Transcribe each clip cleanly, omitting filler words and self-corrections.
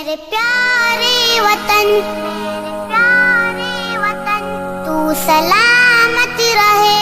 میرے پیارے وطن تو سلامت رہے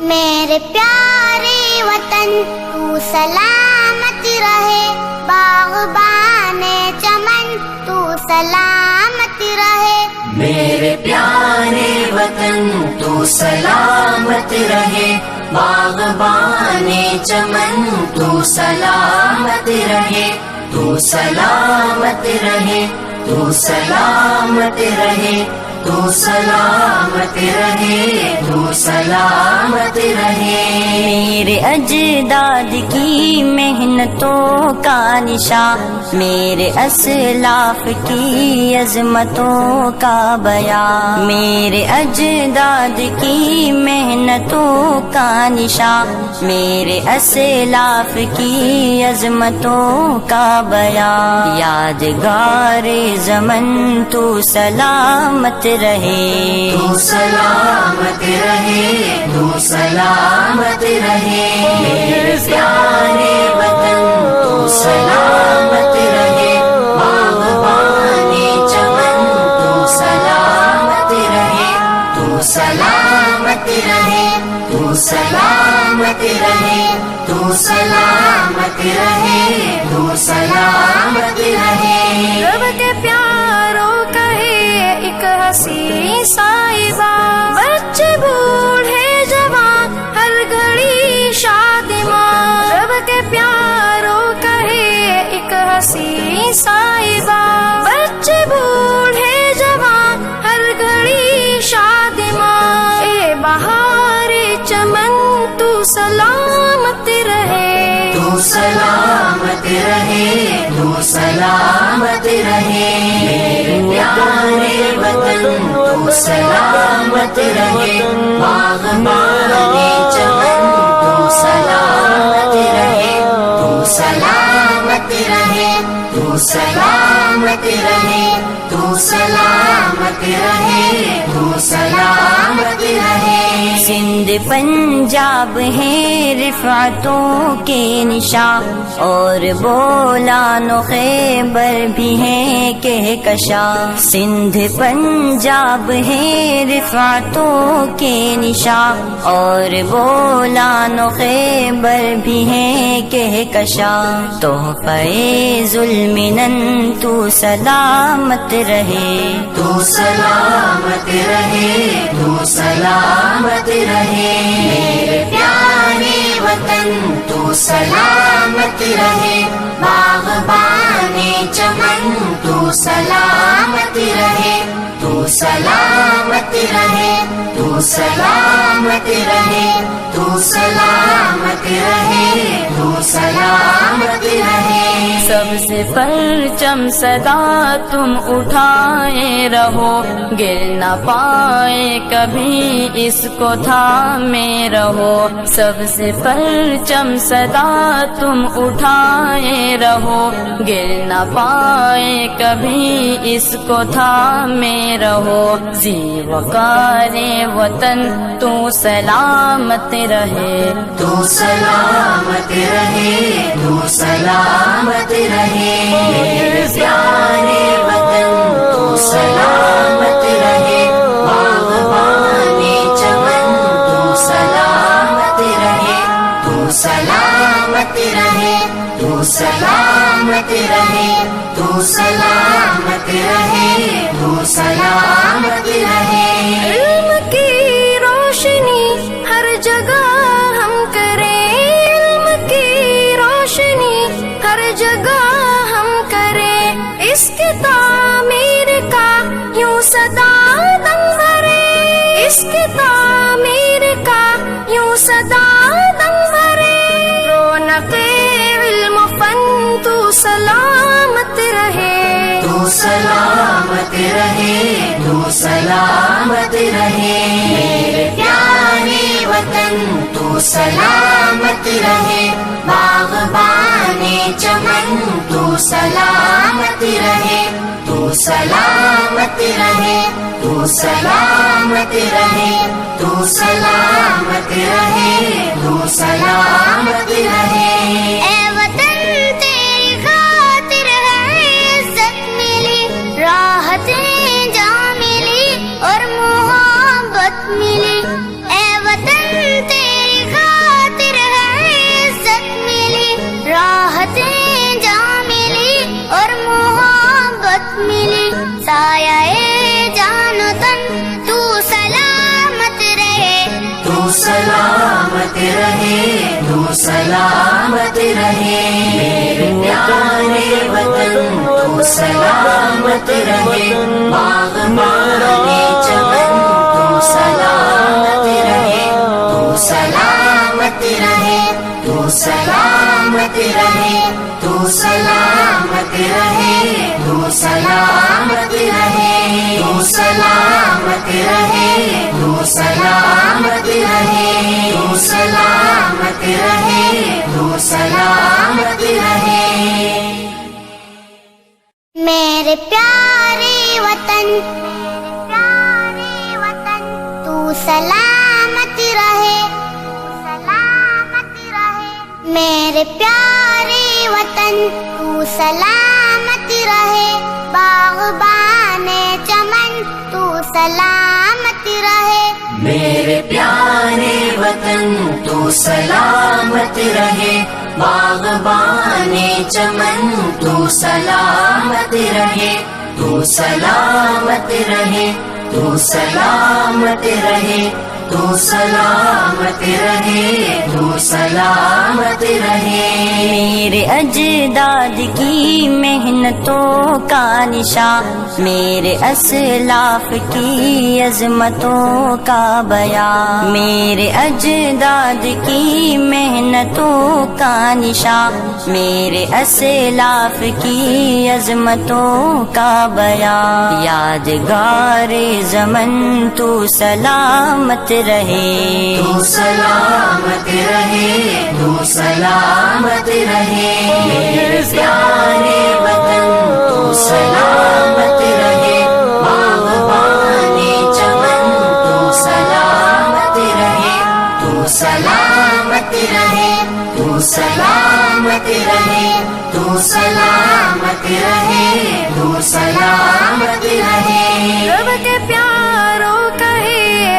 میرے پیارے وطن تو سلامت رہے باغبان چمن تو سلامت رہے میرے پیارے وطن تو سلامت رہے باغبان چمن تو سلامت رہے تو سلامت رہے تو سلامت رہے تو سلامت رہے تو سلامت رہے میرے اجداد کی محنتوں کا نشان میرے اسلاف کی عظمتوں کا بیان میرے اجداد کی محنتوں کا نشان میرے اسلاف کی عظمتوں کا بیان یادگار زمن تو سلامت رہے تو سلامت رہے تو سلامت رہے میرے پیارے وطن تو سلامت رہے باغبان چمن تو سلامت رہے تو سلامت رہے تو سلامت رہے تو سلامت رہے تو سلامت رہے رب کے پیاروں کہے ایک حسین صاحبہ بچے بوڑھے جوان ہر گھڑی شادمان رب کے پیاروں کہے ایک حسین صاحبہ بچے بوڑھے جوان ہر گھڑی شادمان اے بہار چمن تو سلامت رہے تو سلامت رہے تو سلامت رہے میرے پیارے وطن تو سلامت رہے باغبان چمن تو سلامت رہے تو سلامت رہے تو سلامت رہے تو سلامت رہے تو سلامت رہے سندھ پنجاب ہے رفعتوں کے نشان اور بولان و خیبر بھی ہے کہکشاں سندھ پنجاب ہے رفعتوں کے نشان اور بولان و خیبر بھی ہے کہکشاں تحفہ ذوالمنن تو سلامت رہے تو سلامت رہے تو سلامت رہے میرے پیارے وطن تو سلامت رہے باغبان چمن تو سلامت رہے تو سلامت رہے تو سلامت رہے تو سلامت رہے تو سلامت رہے سب سے پرچم صدا تم اٹھائے رہو گر نہ پائے کبھی اس کو تھامے رہو سب سے پرچم صدا تم اٹھائے رہو گر نہ پائے کبھی اس کو تھامے رہو زی وقار وطن تو سلامت رہے تو سلامت رہے تو سلامت رہے میرے پیارے وطن تو سلامت رہے باغبان چمن تو سلامت رہے تو سلامت رہے تو سلامت رہے تو سلامت رہے تو سلامت رہے علم کی روشنی ہر جگہ ہم کریں علم کی روشنی ہر جگہ ہم کریں اس کی تعمیر کا یوں صدا دم بھرے اس کی تعمیر کا یوں صدا دم بھرے رونق علم فن تو سلامت رہے تو سلامت رہے تو سلامت رہے میرے پیارے وطن تو سلامت رہے باغبان چمن تو سلامت رہے تو سلامت رہے تو سلامت رہے تو سلامت رہے تو سلامت رہے اے وطن تیری سلامت رہے تو سلامت رہے میرے پیارے وطن تو سلامت رہے باغبانے چمن تو سلامت رہے تو سلامت رہے تو سلامت رہے تو سلامت رہے تو سلامت رہے تو سلامت رہے تو سلامت رہے تو سلامت رہے تو سلامت رہے میرے پیارے وطن تو سلامت رہے میرے پیارے وطن تو سلامت رہے باغبانے چمن تو سلامت رہے میرے پیارے وطن تو سلامت رہے باغبانے چمن تو سلامت رہے تو سلامت رہے تو سلامت رہے تو سلامت رہے تو سلامت رہے میرے اجداد کی محنتوں کا نشان میرے اسلاف کی عظمتوں کا بیان میرے اجداد کی محنتوں کا نشان میرے اسلاف کی عظمتوں کا بیان یادگار زمن تو سلامت رہے تو سلامت رہے تو سلامت رہے میرے پیارے وطن تو سلامت رہے باغبانے چمن تو سلامت رہے تو سلامت رہے تو سلامت رہے تو سلامت رہے تو سلامت رہے رب کے پیاروں کہے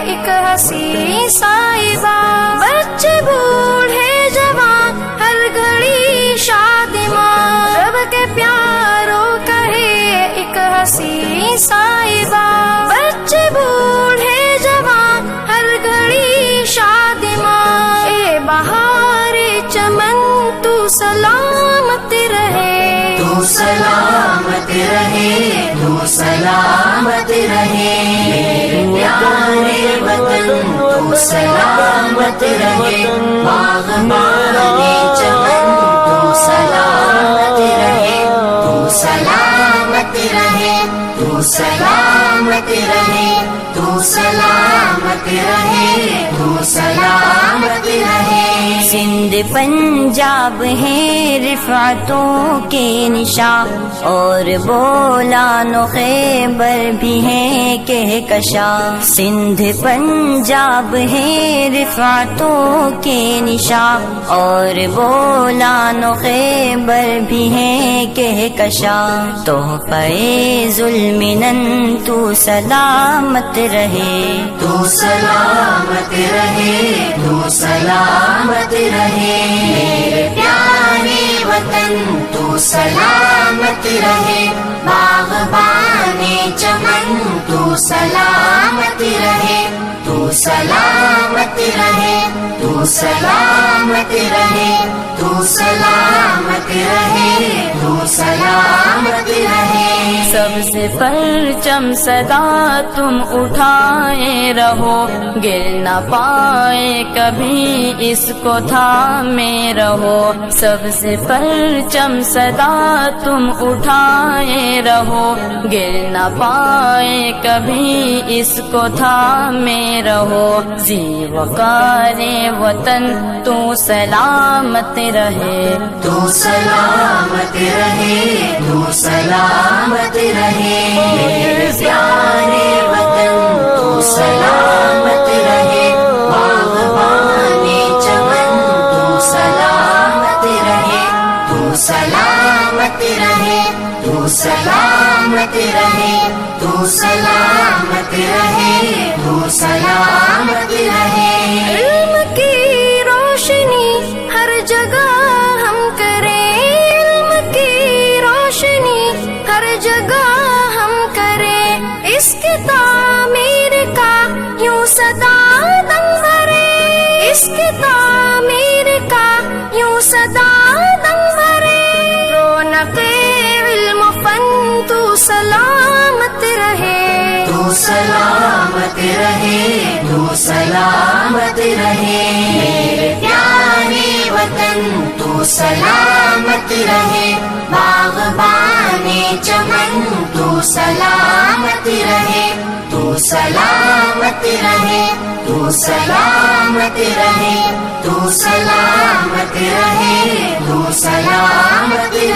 ایک حسین صاحبہ بچے بوڑھے جوان ہر گھڑی شادماں رب کے پیاروں کہے ایک حسین صاحبہ بچے بوڑھے جوان ہر گھڑی شادماں اے بہار چمن تو سلامت رہے تو سلامت رہے تو سلامت رہے میرے پیارے وطن تو سلامت رہے باغبانے چمن تو سلامت رہے تو سلامت رہے تو سلامت رہے تو سلامت رہے تو سلامت رہے سندھ پنجاب ہے رفعتوں کے نشان اور بولان و خیبر بھی ہے کہکشاں سندھ پنجاب ہے رفعتوں کے نشان اور بولان و خیبر بھی ہے کہکشاں تحفہ ذوالمنن تو سلامت رہے تو سلامت رہے تو سلامت رہے میرے پیارے وطن تو سلامت رہے باغبانے چمن تو سلامت رہے تو سلامت رہے تو سلامت رہے تو سلامت رہے تو سلامت رہے سب سے پرچم صدا تم اٹھائے رہو گر نہ پائے کبھی اس کو تھامے رہو سب سے پرچم صدا تم اٹھائے رہو گر نہ پائے کبھی اس کو تھامے رہو زی وقار وطن تو سلامت رہے تو سلامت رہے تو سلامت رہے میرے پیارے وطن تو سلامت رہے باغبانے چمن تو سلامت رہے تو سلامت رہے تو سلامت رہے تو سلامت رہے تو سلامت رہے علم کی روشنی ہر جگہ ہم کریں علم کی روشنی ہر جگہ ہم کریں اس کی تعمیر کا یوں صدا دم بھرے اس کی تعمیر رہے تو سلامت رہے میرے پیارے وطن تو سلامت رہے باغبان چمن تو سلامت رہے تو سلامت رہے تو سلامت رہے تو سلامت رہے تو سلامت رہے